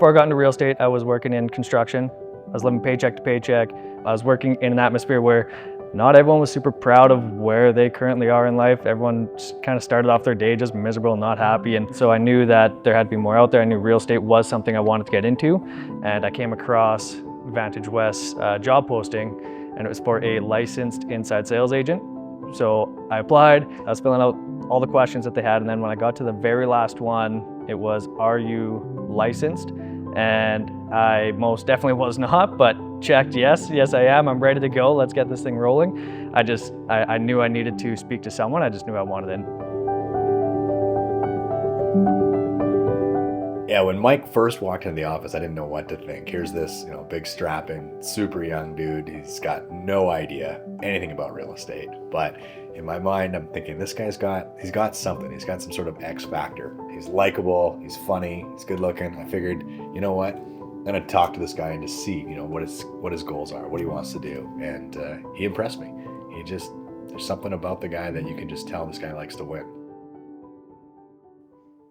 Before I got into real estate, I was working in construction. I was living paycheck to paycheck. I was working in an atmosphere where not everyone was super proud of where they currently are in life. Everyone just kind of started off their day just miserable and not happy. And so I knew that there had to be more out there. I knew real estate was something I wanted to get into. And I came across Vantage West's job posting, and it was for a licensed inside sales agent. So I applied, I was filling out all the questions that they had. And then when I got to the very last one, it was, are you licensed? And I most definitely was not, but checked yes I am, I'm ready to go, let's get this thing rolling. I knew I needed to speak to someone, I just knew I wanted in. Yeah, when Mike first walked into the office, I didn't know what to think. Here's this, big strapping, super young dude. He's got no idea anything about real estate. But in my mind, I'm thinking this guy's he's got something. He's got some sort of X factor. He's likable, he's funny, he's good looking. I figured, you know what? I'm gonna talk to this guy and just see, what his goals are, what he wants to do. And he impressed me. There's something about the guy that you can just tell this guy likes to win.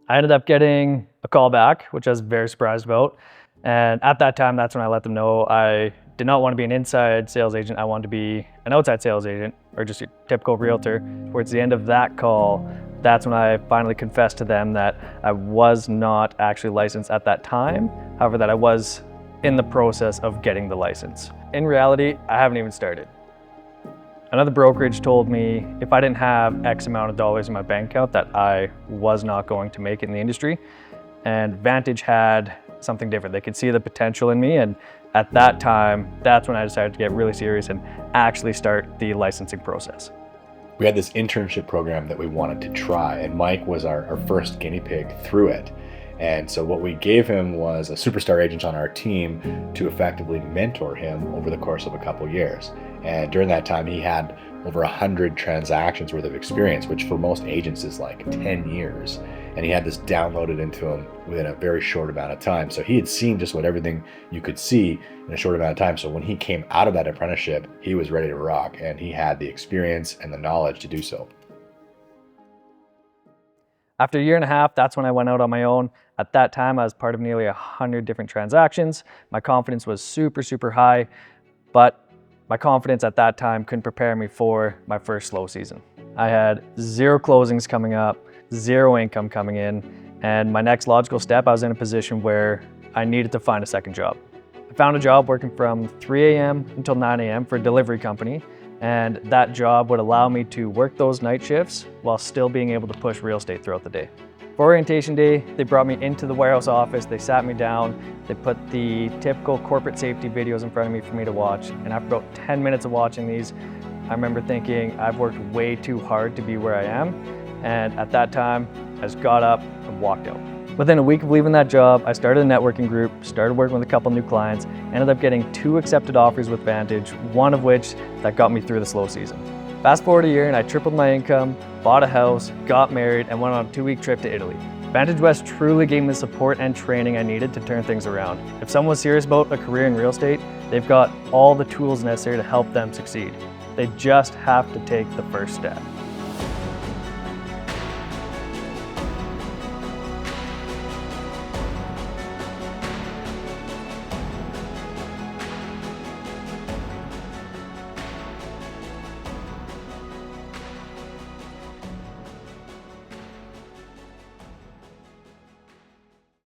I ended up getting a call back, which I was very surprised about. And at that time, that's when I let them know I did not want to be an inside sales agent. I wanted to be an outside sales agent, or just your typical realtor. Towards the end of that call, that's when I finally confessed to them that I was not actually licensed at that time. However, that I was in the process of getting the license. In reality, I haven't even started. Another brokerage told me if I didn't have X amount of dollars in my bank account that I was not going to make it in the industry. And Vantage had something different. They could see the potential in me, and at that time, that's when I decided to get really serious and actually start the licensing process. We had this internship program that we wanted to try, and Mike was our first guinea pig through it. And so what we gave him was a superstar agent on our team to effectively mentor him over the course of a couple years. And during that time, he had over 100 transactions worth of experience, which for most agents is like 10 years. And he had this downloaded into him within a very short amount of time. So he had seen just what everything you could see in a short amount of time. So when he came out of that apprenticeship, he was ready to rock, and he had the experience and the knowledge to do so. After a year and a half, that's when I went out on my own. At that time, I was part of nearly 100 different transactions. My confidence was super, super high, but my confidence at that time couldn't prepare me for my first slow season. I had 0 closings coming up, 0 income coming in, and my next logical step, I was in a position where I needed to find a second job. I found a job working from 3 a.m. until 9 a.m. for a delivery company, and that job would allow me to work those night shifts while still being able to push real estate throughout the day. For orientation day, they brought me into the warehouse office, they sat me down, they put the typical corporate safety videos in front of me for me to watch, and after about 10 minutes of watching these, I remember thinking I've worked way too hard to be where I am, and at that time, I just got up and walked out. Within a week of leaving that job, I started a networking group, started working with a couple new clients, ended up getting 2 accepted offers with Vantage, one of which that got me through the slow season. Fast forward a year and I tripled my income, bought a house, got married, and went on a 2-week trip to Italy. Vantage West truly gave me the support and training I needed to turn things around. If someone's serious about a career in real estate, they've got all the tools necessary to help them succeed. They just have to take the first step.